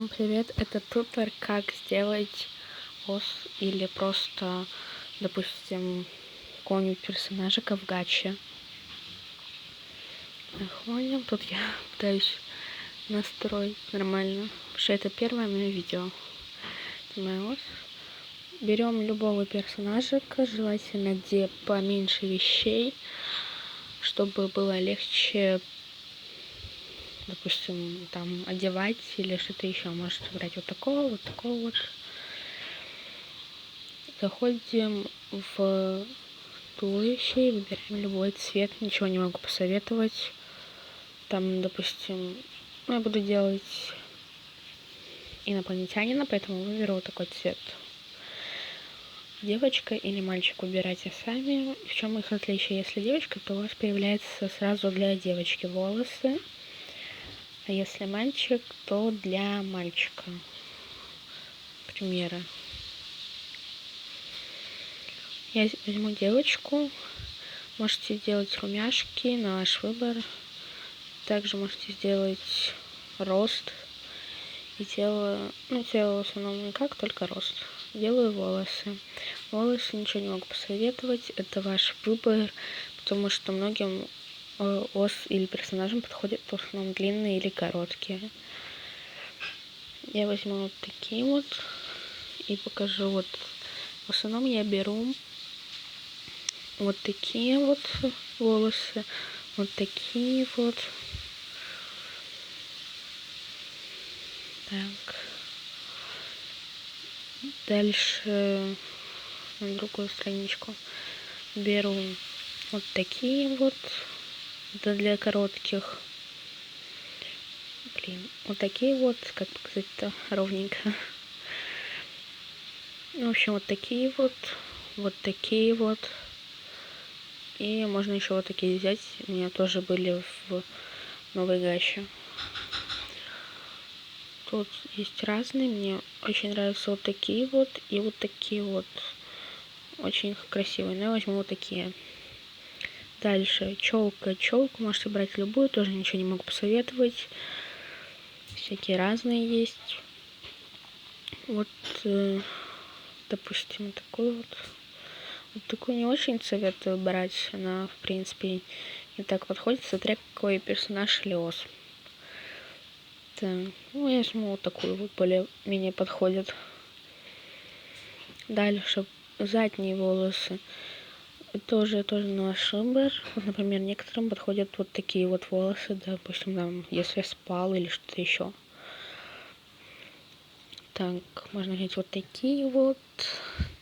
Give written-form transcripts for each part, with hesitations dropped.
Привет, это тутор, как сделать ос или просто, допустим, какого-нибудь персонажика в гаче. Находим, тут я пытаюсь настроить нормально, потому что это первое мое видео. Это мой ос. Берем любого персонажика, желательно где поменьше вещей, чтобы было легче, допустим, там одевать или что-то еще. Можете брать вот такого, вот такого вот. Заходим в туловище, выбираем любой цвет, ничего не могу посоветовать. Там, допустим, я буду делать инопланетянина, поэтому выберу вот такой цвет. Девочка или мальчик выбирайте сами. В чем их отличие? Если девочка, то у вас появляется сразу для девочки волосы, а если мальчик, то для мальчика. Примеры. Я возьму девочку. Можете делать румяшки на ваш выбор. Также можете сделать рост. И тело, тело в основном никак, только рост. Делаю волосы. Волосы ничего не могу посоветовать. Это ваш выбор, потому что многим ос или персонажам подходят в основном длинные или короткие. Я возьму вот такие вот и покажу. Вот в основном я беру вот такие вот волосы, вот такие вот. Так. Дальше на другую страничку беру вот такие вот. Это для коротких. Вот такие вот, как показать-то ровненько. В общем, вот такие вот. Вот такие вот. И можно еще вот такие взять. У меня тоже были в новой гаче. Тут есть разные. Мне очень нравятся вот такие вот и вот такие вот. Очень красивые. Но я возьму вот такие. Дальше челка. Челку можете брать любую. Тоже ничего не могу посоветовать. Всякие разные есть. Вот, допустим, такой вот. Вот такую не очень советую брать. Она, в принципе, не так подходит, смотря какой персонаж или ос. Так, я возьму вот такую вот, более-менее подходит. Дальше задние волосы. Тоже на ваш выбор. Вот, например, некоторым подходят вот такие вот волосы, допустим, там, если спал или что-то еще. Так, можно взять вот такие вот.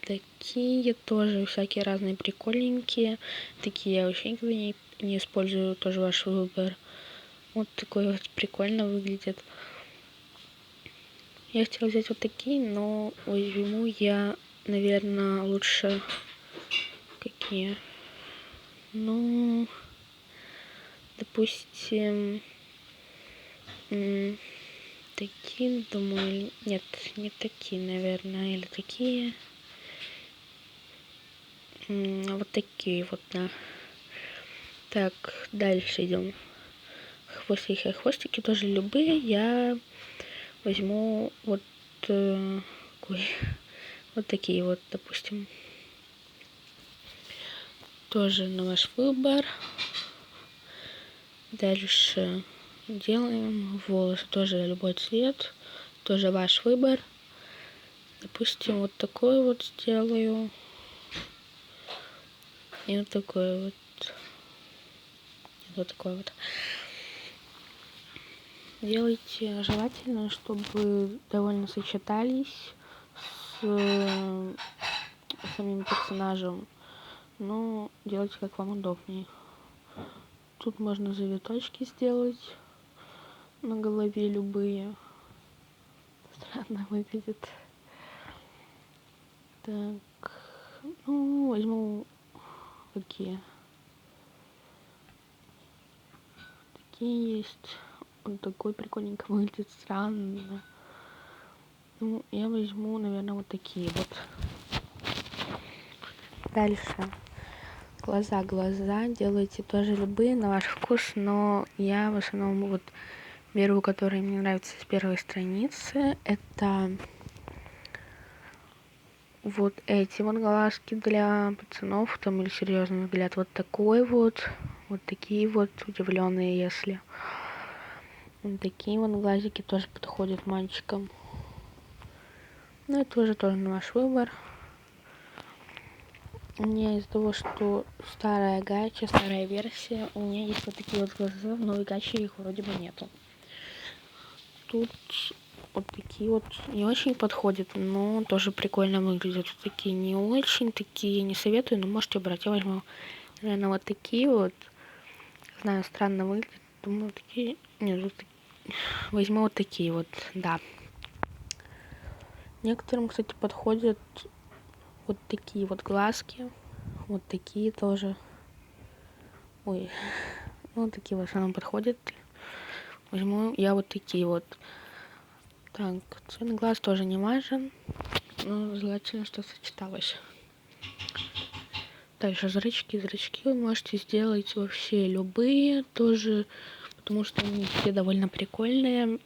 Такие тоже всякие разные прикольненькие. Такие я вообще никогда не использую, тоже ваш выбор. Вот такой вот прикольно выглядит. Я хотела взять вот такие, но возьму я, наверное, лучше какие. Ну, допустим, такие, думаю, нет, не такие, наверное, или такие. Вот такие вот, да. Так, дальше идем. Хвостики. Хвостики тоже любые. Я возьму вот вот такие вот, допустим. Тоже на ваш выбор. Дальше делаем волосы. Тоже любой цвет. Тоже ваш выбор. Допустим, вот такой вот сделаю. И вот такой вот. Вот такой вот. Делайте желательно, чтобы довольно сочетались с самим персонажем. Но делайте как вам удобнее. Тут можно завиточки сделать на голове любые. Странно выглядит. Так, возьму какие. Такие есть. Он такой прикольненько выглядит, странно. Я возьму, наверное, вот такие вот. Дальше. Глаза делайте тоже любые на ваш вкус, но я в основном вот Беру, который мне нравится с первой страницы. Это вот эти вот глазки для пацанов, там, или серьезный взгляд. Вот такой вот. Вот такие вот, удивленные, если. Вот такие вот глазики тоже подходят мальчикам. Ну, это уже тоже на ваш выбор. У меня из-за того, что старая гача, старая версия, у меня есть вот такие вот глаза, в новой гаче их вроде бы нету. Тут вот такие вот не очень подходят, но тоже прикольно выглядят. Вот такие не очень, такие не советую, но можете брать. Я возьму, наверное, вот такие вот. Знаю, странно выглядят. Думаю, такие... Нет, вот возьму вот такие вот, да. Некоторым, кстати, подходят вот такие вот глазки. Вот такие тоже. Ой, ну, вот такие в основном подходят. Возьму я вот такие вот. Так, цвет глаз тоже не важен. Но желательно, что сочеталось. Дальше зрачки. Зрачки вы можете сделать вообще любые тоже, потому что они все довольно прикольные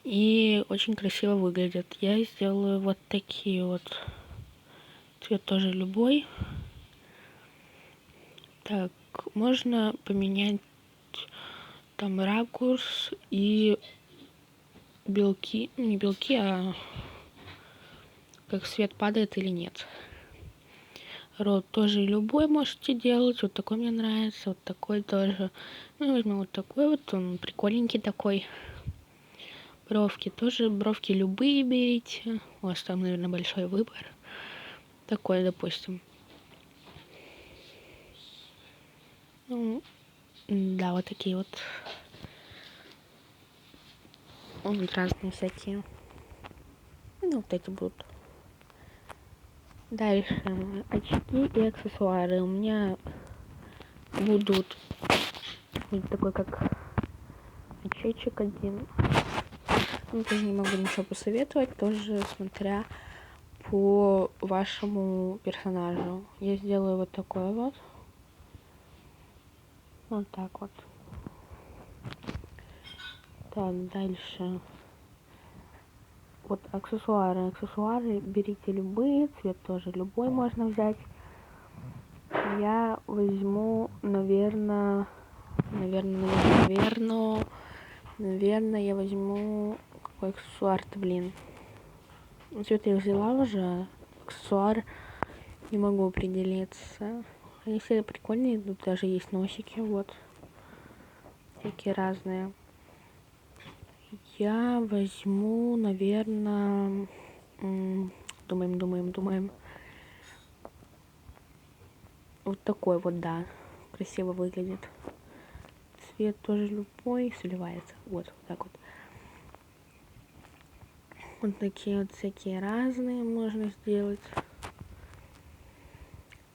и очень красиво выглядят. Я сделаю вот такие вот. Цвет тоже любой. Так, можно поменять там ракурс и белки, не белки, а как свет падает или нет. Рот тоже любой можете делать. Вот такой мне нравится, вот такой тоже. Ну, я возьму вот такой вот, он прикольненький такой. Бровки тоже, бровки любые берите. У вас там, наверное, большой выбор. Такой, допустим. Ну, да, вот такие вот. Вот разные всякие. Ну, вот эти будут. Дальше. Очки и аксессуары. У меня будут вот такой, как очечек один. Ну, тоже не могу ничего посоветовать, тоже смотря по вашему персонажу. Я сделаю вот такой вот. Вот так вот. Так, дальше. Вот аксессуары. Аксессуары берите любые, цвет тоже любой можно взять. Я возьму, наверное, я возьму какой аксессуар-то, блин. Цвет я взяла уже, аксессуар не могу определиться. Они все прикольные, тут даже есть носики, вот. Всякие разные. Я возьму, наверное, думаем. Вот такой вот, да. Красиво выглядит. Цвет тоже любой, сливается. Вот так вот. Вот такие вот всякие разные можно сделать.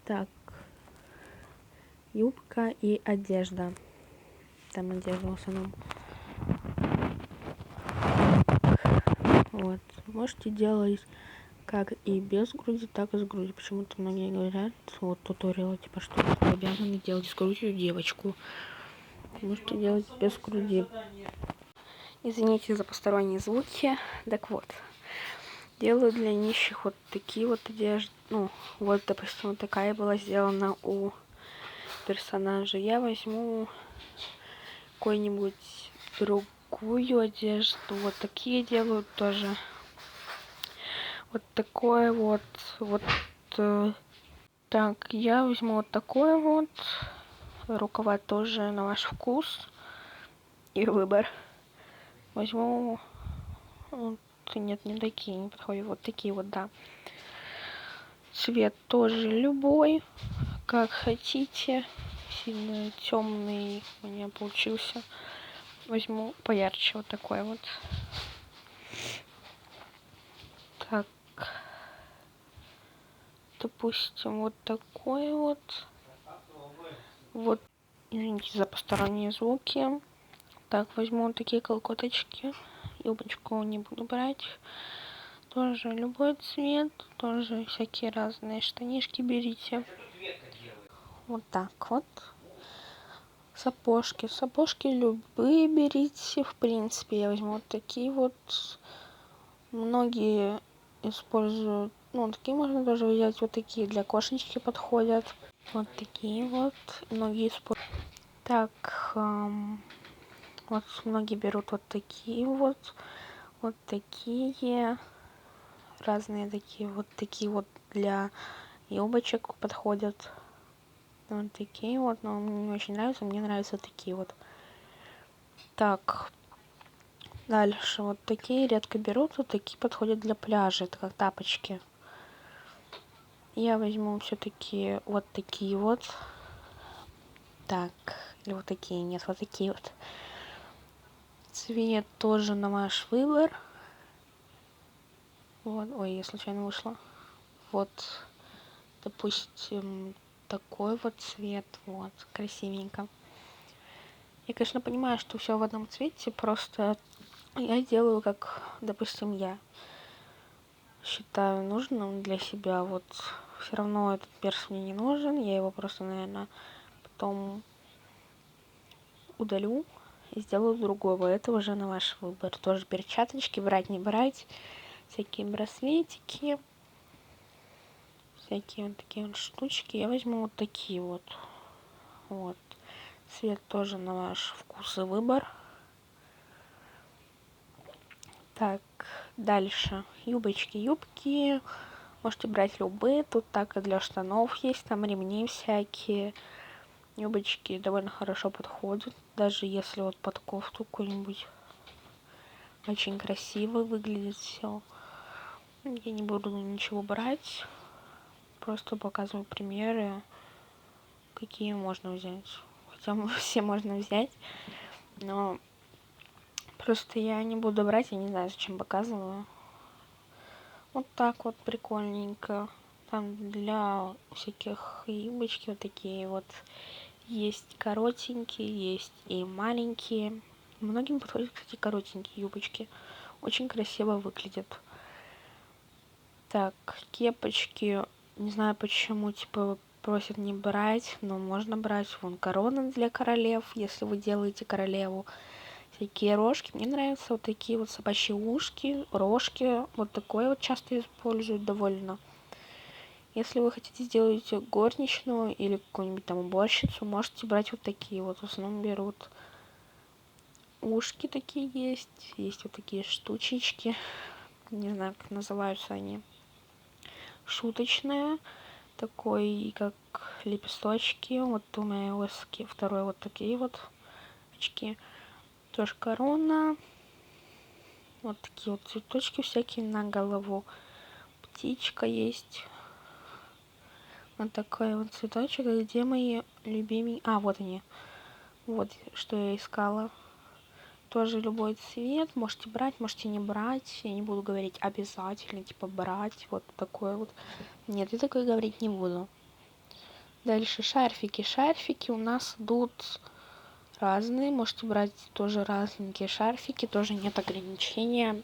Так. Юбка и одежда. Там одежда в основном. Вот. Можете делать как и без груди, так и с грудью. Почему-то многие говорят, вот туториалы, типа, что вы обязаны делать с грудью девочку. Можете делать без груди. Извините за посторонние звуки. Так вот. Делаю для нищих вот такие вот одежды. Ну, вот, допустим, вот такая была сделана у персонажа. Я возьму какую-нибудь другую одежду. Вот такие делают тоже. Вот такое вот. Вот. Так, я возьму вот такое вот. Рукава тоже на ваш вкус и выбор. Возьму... Вот, нет, не такие, не подходят. Вот такие вот, да. Цвет тоже любой, как хотите. Сильно темный у меня получился. Возьму поярче вот такой вот. Так. Допустим, вот такой вот. Вот. Извините за посторонние звуки. Так, возьму вот такие колготочки. Юбочку не буду брать. Тоже любой цвет. Тоже всякие разные штанишки берите. Вот так вот. Сапожки. Сапожки любые берите. В принципе, я возьму вот такие вот. Многие используют, ну, такие можно даже взять, вот такие для кошечки подходят. Вот такие вот. Многие используют. Так, вот многие берут вот такие вот. Вот такие. Разные такие вот для юбочек подходят. Вот такие вот, но мне не очень нравятся, мне нравятся такие вот. Так, дальше вот такие редко берут, вот такие подходят для пляжа, это как тапочки. Я возьму все-таки вот такие вот. Так, или вот такие, нет, вот такие вот. Цвет тоже на ваш выбор. Вот, ой, я случайно вышла. Вот, допустим, такой вот цвет, вот, красивенько. Я, конечно, понимаю, что все в одном цвете, просто я делаю, как, допустим, я считаю нужным для себя. Вот все равно этот перс мне не нужен, я его просто, наверное, потом удалю и сделаю другого. Это уже на ваш выбор. Тоже перчаточки, брать, не брать, всякие браслетики, всякие вот такие вот штучки. Я возьму вот такие вот. Вот. Цвет тоже на ваш вкус и выбор. Так, дальше. Юбочки, юбки. Можете брать любые. Тут так и для штанов есть. Там ремни всякие. Юбочки довольно хорошо подходят. Даже если вот под кофту какую-нибудь. Очень красиво выглядит все. Я не буду ничего брать. Просто показываю примеры, какие можно взять. Хотя все можно взять. Но просто я не буду брать, я не знаю, зачем показываю. Вот так вот прикольненько. Там для всяких юбочки вот такие вот. Есть коротенькие, есть и маленькие. Многим подходят, кстати, коротенькие юбочки. Очень красиво выглядят. Так, кепочки. Не знаю почему, типа, просят не брать, но можно брать. Вон корона для королев, если вы делаете королеву. Всякие рожки. Мне нравятся вот такие вот собачьи ушки, рожки. Вот такое вот часто используют довольно. Если вы хотите сделать горничную или какую-нибудь там уборщицу, можете брать вот такие вот. В основном берут ушки такие есть. Есть вот такие штучечки. Не знаю, как называются они. Шуточные. Такой, как лепесточки. Вот у меня второй вот такие вот очки. Тоже корона. Вот такие вот цветочки всякие на голову. Птичка есть. Вот такой вот цветочек. Где мои любимые... А, вот они. Вот что я искала. Тоже любой цвет. Можете брать, можете не брать. Я не буду говорить обязательно, типа брать. Вот такой вот. Нет, я такое говорить не буду. Дальше шарфики. Шарфики у нас идут разные. Можете брать тоже разненькие шарфики. Тоже нет ограничения.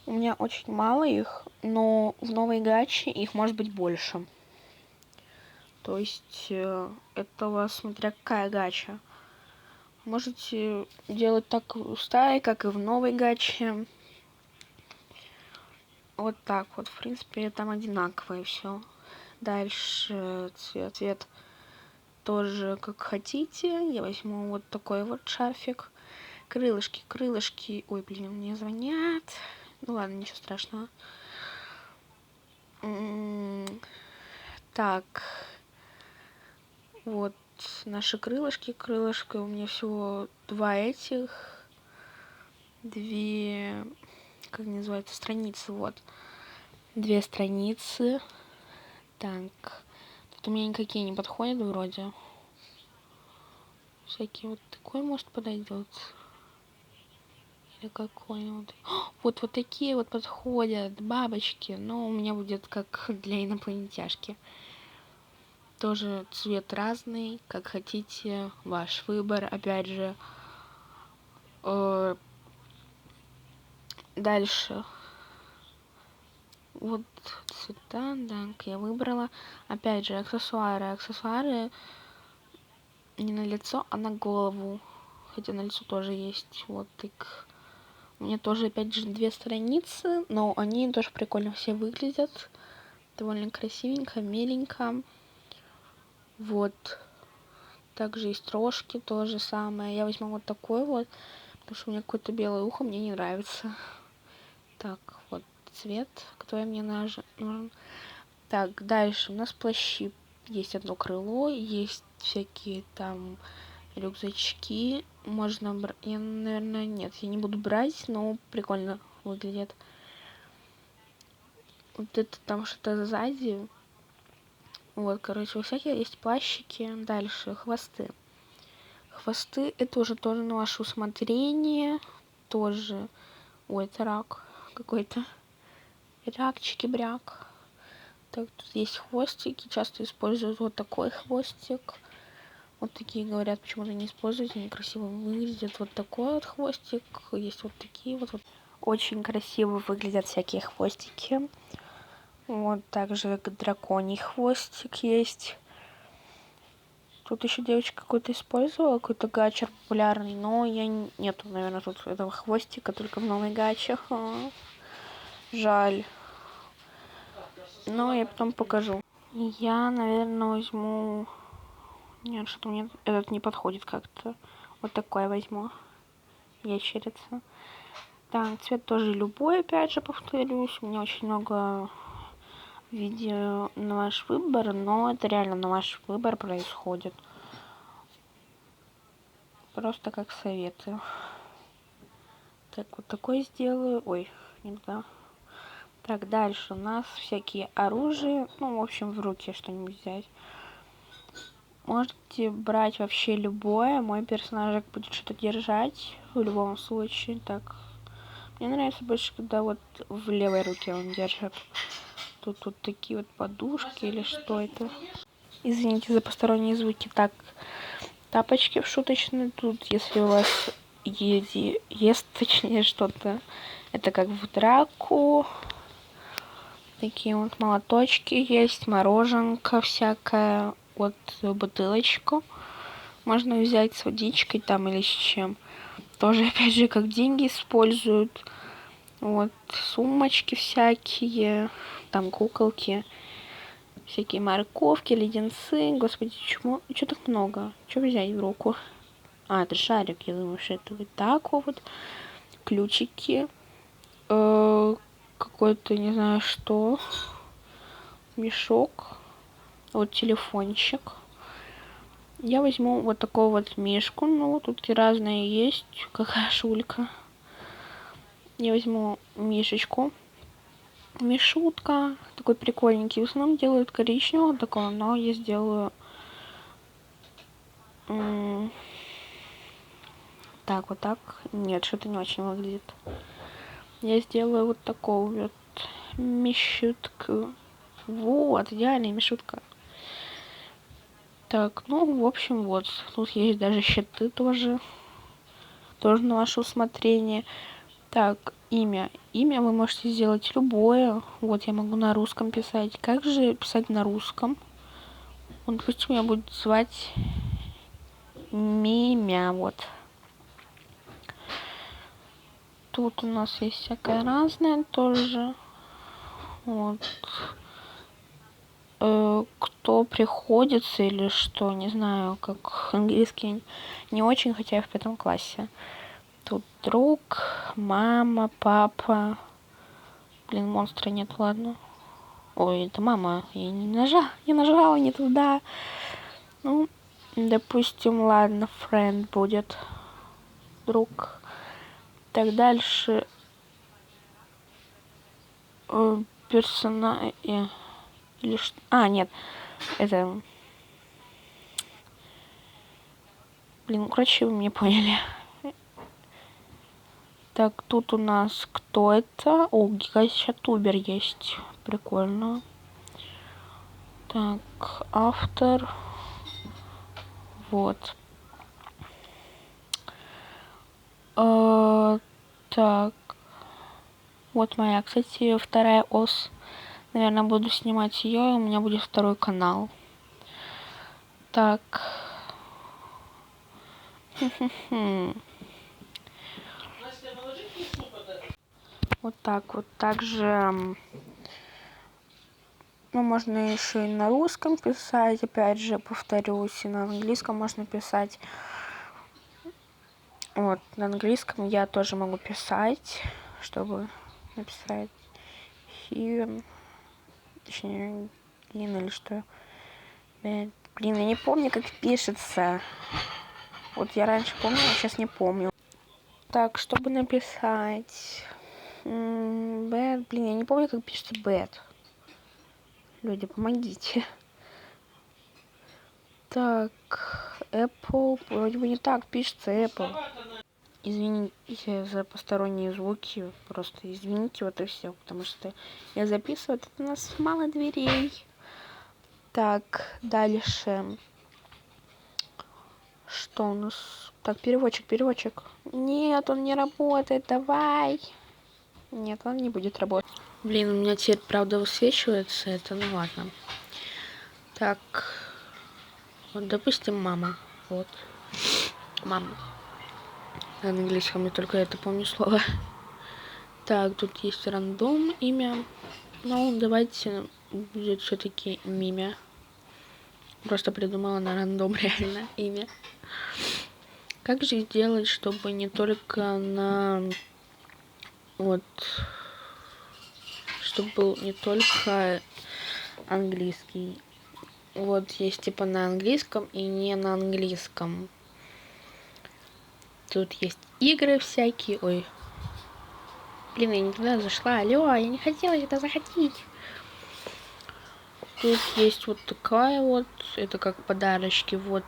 У меня очень мало их, но в новой гаче их может быть больше. То есть это у вас смотря какая гача. Можете делать так в старой, как и в новой гаче. Вот так вот. В принципе, там одинаковое все. Дальше цвет тоже как хотите. Я возьму вот такой вот шарфик. Крылышки, крылышки. Ой, блин, мне звонят. Ну ладно, ничего страшного. Так. Вот наши крылышки. Крылышко у меня всего два этих. Две, как называется, страницы, вот. Две страницы. Так. Тут у меня никакие не подходят вроде. Всякие вот такой может подойдет. Или какой-нибудь. Вот такие вот подходят. Бабочки. Но у меня будет как для инопланетяшки. Тоже цвет разный, как хотите, ваш выбор. Опять же, дальше. Вот цвета, так, я выбрала. Опять же, аксессуары. Аксессуары не на лицо, а на голову. Хотя на лицо тоже есть. Вот так. У меня тоже, опять же, 2 страницы, но они тоже прикольно все выглядят. Довольно красивенько, миленько. Вот. Также и строжки то же самое. Я возьму вот такой вот, потому что у меня какое-то белое ухо, мне не нравится. Так, вот цвет, который мне нужен. Так, дальше у нас плащи. Есть одно крыло, есть всякие там рюкзачки. Можно брать... Я, наверное, нет, я не буду брать, но прикольно выглядит. Вот это там что-то сзади. Вот, короче, у всяких есть плащики. Дальше хвосты. Хвосты это уже тоже на ваше усмотрение. Тоже. Ой, это рак какой-то. Рак-чики-бряк. Так, тут есть хвостики. Часто используют вот такой хвостик. Вот такие, говорят, почему-то не используют. Они красиво выглядят. Вот такой вот хвостик. Есть вот такие вот. Очень красиво выглядят всякие хвостики. Вот также драконий хвостик есть. Тут еще девочка какой-то использовала, какой-то гачер популярный, но я нету, наверное, тут этого хвостика, только в новой гаче. Жаль. Но я потом покажу. Я, наверное, возьму... Нет, что-то мне этот не подходит как-то. Вот такой возьму. Ящерица. Так, цвет тоже любой, опять же, повторюсь. У меня очень много видео на ваш выбор, но это реально на ваш выбор происходит. Просто как советы. Так, вот такой сделаю. Ой, не туда. Так, дальше у нас всякие оружия. Ну, в общем, в руки что-нибудь взять. Можете брать вообще любое. Мой персонажик будет что-то держать. В любом случае. Так. Мне нравится больше, когда вот в левой руке он держит. Тут вот такие вот подушки или что это. Извините за посторонние звуки. Так, тапочки в шуточные. Тут, если у вас ест, точнее, что-то, это как в драку. Такие вот молоточки есть, мороженка всякая, вот бутылочку. Можно взять с водичкой там или с чем. Тоже, опять же, как деньги используют. Вот, сумочки всякие, там куколки. Всякие морковки, леденцы. Господи, чему? Чё так много? Что взять в руку? А, это шарик, я думаю, что это вот так вот. Ключики. Какой-то, не знаю что. Мешок. Вот телефончик. Я возьму вот такого вот мишку. Ну, тут и разные есть. Какая шулька. Я возьму мишечку. Мишутка. Такой прикольненький. В основном делают коричневого такого, но я сделаю... Так, вот так. Нет, что-то не очень выглядит. Я сделаю вот такого вот мишутку. Вот, идеальная мишутка. Так, ну, в общем, вот. Тут есть даже щиты тоже. Тоже на ваше усмотрение. Так, имя. Имя вы можете сделать любое. Вот, я могу на русском писать. Как же писать на русском? Он, допустим, меня будет звать Мимя, вот. Тут у нас есть всякое разное тоже. Вот. Кто приходится или что, не знаю, как английский не очень, хотя я в 5 классе. Тут друг, мама, папа. Блин, монстра нет, ладно. Ой, это мама. Я не нажала не туда. Ну, допустим, ладно, friend будет. Друг. Так, дальше. Персона... Или что? А, нет. Это... Блин, короче, вы меня поняли. Так, тут у нас кто это? О, гигачатубер есть. Прикольно. Так, автор. Вот. Так. Вот моя, кстати, вторая ос. Наверное, буду снимать ее, и у меня будет второй канал. Так. Вот так вот. Также, ну, можно еще и на русском писать, опять же, повторюсь, и на английском можно писать. Вот, на английском я тоже могу писать, чтобы написать here, точнее, или что. Блин, я не помню, как пишется. Вот я раньше помнила, а сейчас не помню. Так, чтобы написать... Bad, блин, я не помню, как пишется bad. Люди, помогите. Так, Apple, вроде бы не так пишется Apple. Извините за посторонние звуки, просто извините, вот и все, потому что я записываю, тут у нас мало дверей. Так, дальше. Что у нас? Так, переводчик. Нет, он не работает, давай. Нет, он не будет работать. Блин, у меня теперь, правда, высвечивается это, ну ладно. Так, вот, допустим, мама. Вот. Мама. На английском я только это помню слово. Так, тут есть рандом, имя. Ну, давайте будет все-таки мимя. Просто придумала на рандом реально имя. Как же сделать, чтобы не только на... Вот... Чтобы был не только английский. Вот есть типа на английском и не на английском. Тут есть игры всякие. Ой. Блин, я не туда зашла. Алло, я не хотела сюда заходить. Тут есть вот такая вот. Это как подарочки. Вот.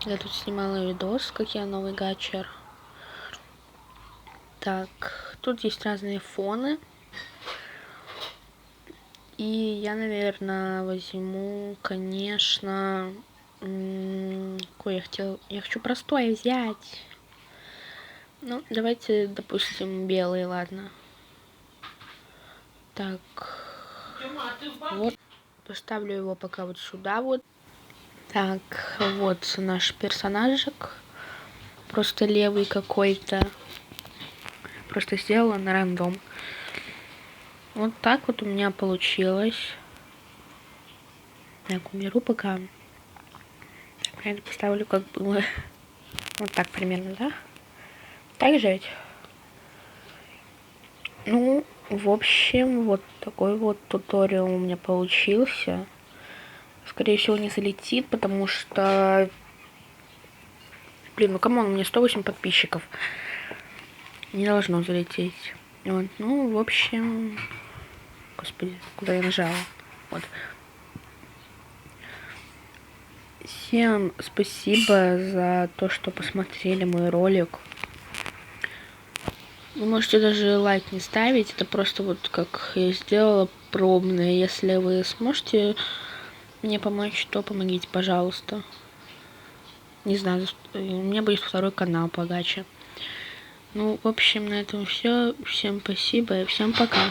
Я тут снимала видос, как я новый гачер. Так. Тут есть разные фоны. И я, наверное, возьму, конечно... Какой я хочу простой взять. Ну, давайте, допустим, белый, ладно. Так. Вот. Поставлю его пока вот сюда вот. Так, вот наш персонажик. Просто левый какой-то. Просто сделала на рандом. Вот так вот у меня получилось. Так, уберу пока. Так, я поставлю, как было. Вот так примерно, да? Так же ведь? Ну, в общем, вот такой вот туториал у меня получился. Скорее всего, не залетит, потому что... Блин, ну камон, у меня 108 подписчиков. Не должно залететь. Вот, ну, в общем... Господи, куда я нажала? Вот. Всем спасибо за то, что посмотрели мой ролик. Вы можете даже лайк не ставить. Это просто вот как я сделала пробное. Если вы сможете мне помочь, то помогите, пожалуйста. Не знаю, у меня будет второй канал по гаче. Ну, в общем, на этом все. Всем спасибо и всем пока.